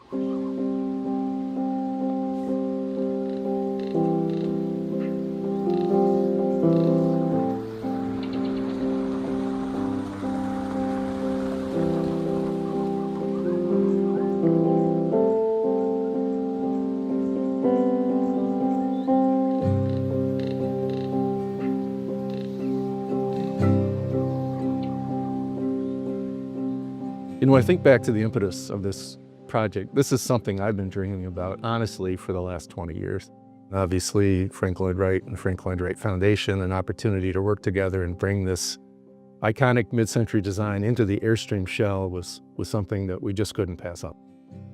When I think back to the impetus of this project, this is something I've been dreaming about, honestly, for the last 20 years. Obviously, Frank Lloyd Wright and the Frank Lloyd Wright Foundation, an opportunity to work together and bring this iconic mid-century design into the Airstream shell was something that we just couldn't pass up.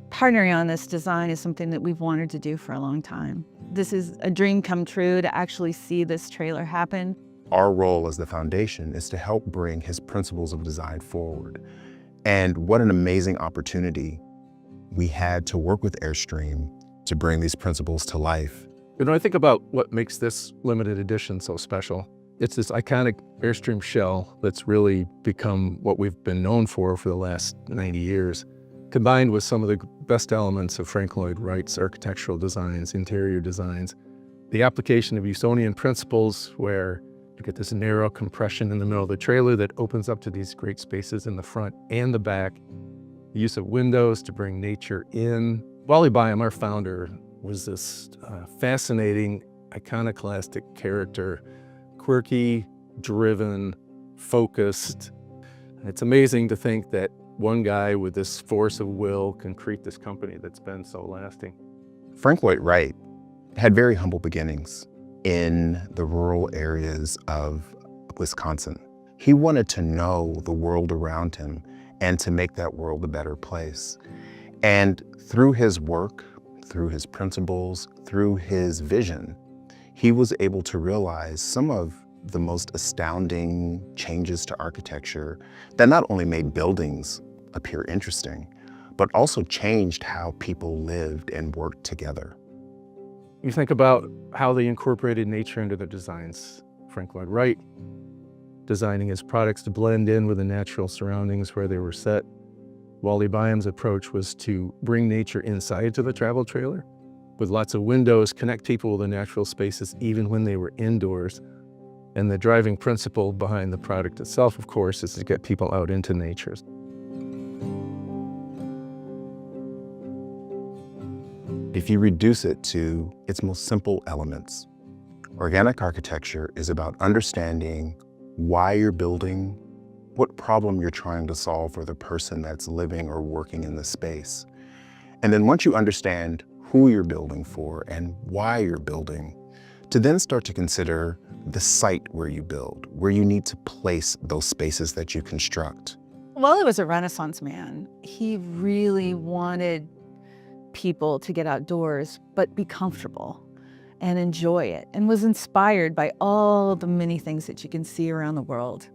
Partnering on this design is something that we've wanted to do for a long time. This is a dream come true to actually see this trailer happen. Our role as the foundation is to help bring his principles of design forward. And what an amazing opportunity we had to work with Airstream to bring these principles to life. I think about what makes this limited edition so special. It's this iconic Airstream shell that's really become what we've been known for the last 90 years, combined with some of the best elements of Frank Lloyd Wright's architectural designs, interior designs. The application of Usonian principles, where you get this narrow compression in the middle of the trailer that opens up to these great spaces in the front and the back. The use of windows to bring nature in. Wally Byam, our founder, was this fascinating, iconoclastic character, quirky, driven, focused. It's amazing to think that one guy with this force of will can create this company that's been so lasting. Frank Lloyd Wright had very humble beginnings in the rural areas of Wisconsin. He wanted to know the world around him and to make that world a better place. And through his work, through his principles, through his vision, he was able to realize some of the most astounding changes to architecture that not only made buildings appear interesting, but also changed how people lived and worked together. You think about how they incorporated nature into their designs. Frank Lloyd Wright designing his products to blend in with the natural surroundings where they were set. Wally Byam's approach was to bring nature inside to the travel trailer with lots of windows, connect people with the natural spaces even when they were indoors. And the driving principle behind the product itself, of course, is to get people out into nature. If you reduce it to its most simple elements, organic architecture is about understanding why you're building, what problem you're trying to solve for the person that's living or working in the space. And then once you understand who you're building for and why you're building, to then start to consider the site where you build, where you need to place those spaces that you construct. Wally was a Renaissance man. He really wanted people to get outdoors, but be comfortable and enjoy it, and was inspired by all the many things that you can see around the world.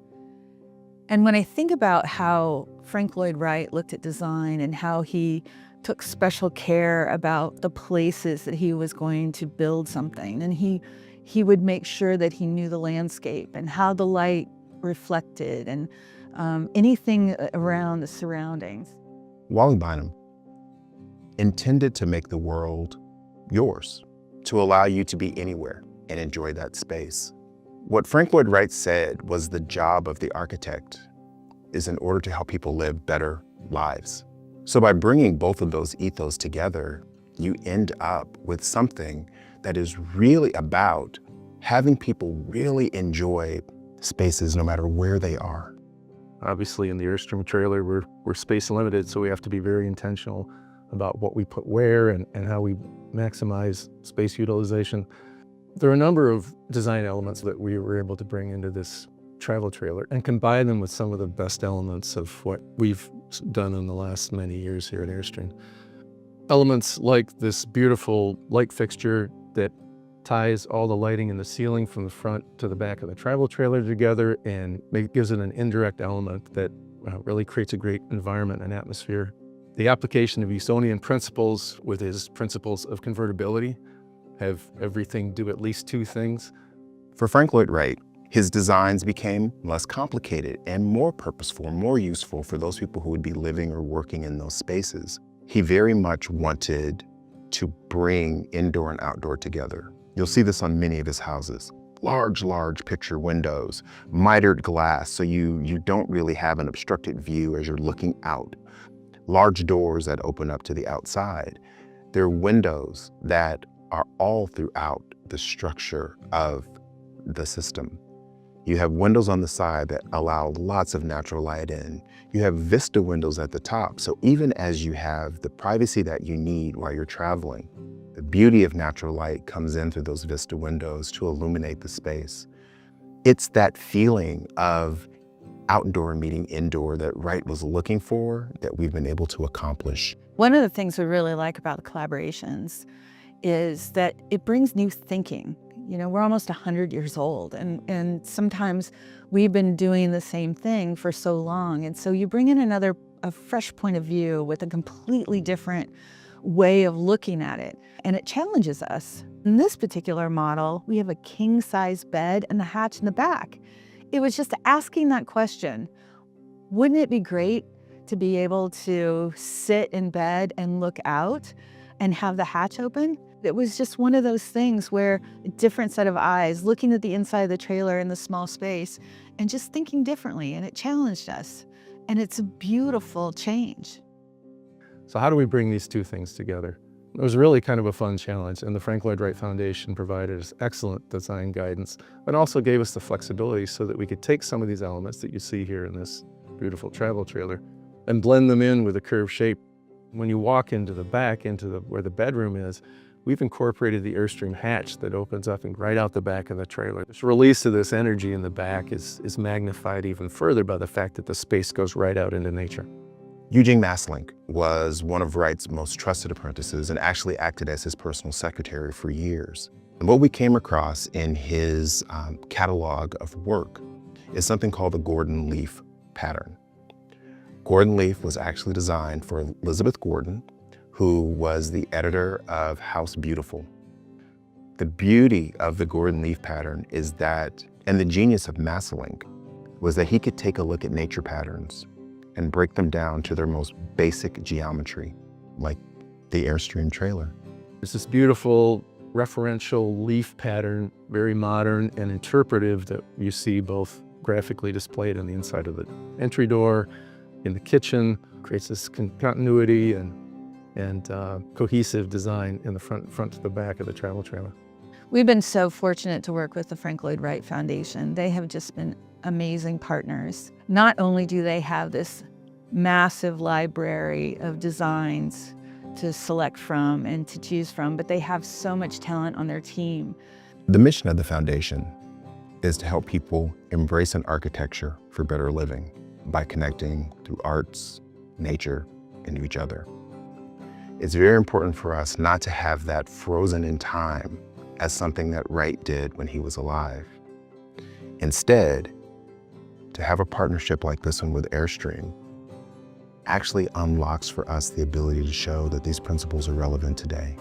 And when I think about how Frank Lloyd Wright looked at design and how he took special care about the places that he was going to build something, and he would make sure that he knew the landscape and how the light reflected and anything around the surroundings. Wally Byam intended to make the world yours, to allow you to be anywhere and enjoy that space. What Frank Lloyd Wright said was the job of the architect is in order to help people live better lives. So by bringing both of those ethos together, you end up with something that is really about having people really enjoy spaces no matter where they are. Obviously, in the Airstream trailer, we're space limited, so we have to be very intentional about what we put where and how we maximize space utilization. There are a number of design elements that we were able to bring into this travel trailer and combine them with some of the best elements of what we've done in the last many years here at Airstream. Elements like this beautiful light fixture that ties all the lighting in the ceiling from the front to the back of the travel trailer together and gives it an indirect element that really creates a great environment and atmosphere. The application of Usonian principles with his principles of convertibility have everything do at least two things. For Frank Lloyd Wright, his designs became less complicated and more purposeful, more useful for those people who would be living or working in those spaces. He very much wanted to bring indoor and outdoor together. You'll see this on many of his houses. Large picture windows, mitered glass, so you don't really have an obstructed view as you're looking out. Large doors that open up to the outside. There are windows that are all throughout the structure of the system. You have windows on the side that allow lots of natural light in. You have vista windows at the top, so even as you have the privacy that you need while you're traveling, the beauty of natural light comes in through those vista windows to illuminate the space. It's that feeling of outdoor meeting indoor that Wright was looking for that we've been able to accomplish. One of the things we really like about the collaborations is that it brings new thinking. You know, we're almost 100 years old, and sometimes we've been doing the same thing for so long. And so you bring in a fresh point of view with a completely different way of looking at it, and it challenges us. In this particular model, we have a king-size bed and the hatch in the back. It was just asking that question, wouldn't it be great to be able to sit in bed and look out and have the hatch open? It was just one of those things where a different set of eyes looking at the inside of the trailer in the small space and just thinking differently, and it challenged us. And it's a beautiful change. So how do we bring these two things together? It was really kind of a fun challenge, and the Frank Lloyd Wright Foundation provided us excellent design guidance, but also gave us the flexibility so that we could take some of these elements that you see here in this beautiful travel trailer and blend them in with a curved shape. When you walk into the back, where the bedroom is, we've incorporated the Airstream hatch that opens up and right out the back of the trailer. This release of this energy in the back is magnified even further by the fact that the space goes right out into nature. Eugene Maslink was one of Wright's most trusted apprentices and actually acted as his personal secretary for years. And what we came across in his catalog of work is something called the Gordon Leaf pattern. Gordon Leaf was actually designed for Elizabeth Gordon, who was the editor of House Beautiful. The beauty of the Gordon Leaf pattern is that, and the genius of Maslink, was that he could take a look at nature patterns and break them down to their most basic geometry, like the Airstream trailer. There's this beautiful referential leaf pattern, very modern and interpretive, that you see both graphically displayed on the inside of the entry door, in the kitchen, creates this continuity and cohesive design in the front to the back of the travel trailer. We've been so fortunate to work with the Frank Lloyd Wright Foundation. They have just been amazing partners. Not only do they have this massive library of designs to select from and to choose from, but they have so much talent on their team. The mission of the foundation is to help people embrace an architecture for better living by connecting through arts, nature, and each other. It's very important for us not to have that frozen in time as something that Wright did when he was alive. Instead, to have a partnership like this one with Airstream actually unlocks for us the ability to show that these principles are relevant today.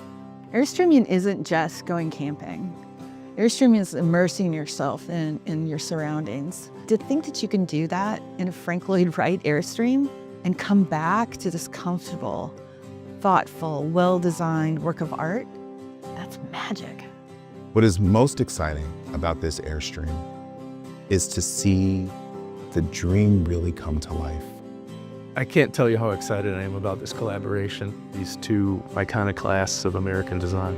Airstreaming isn't just going camping. Airstreaming is immersing yourself in your surroundings. To think that you can do that in a Frank Lloyd Wright Airstream and come back to this comfortable, thoughtful, well-designed work of art, that's magic. What is most exciting about this Airstream is to see the dream really come to life. I can't tell you how excited I am about this collaboration, these two iconoclasts of American design.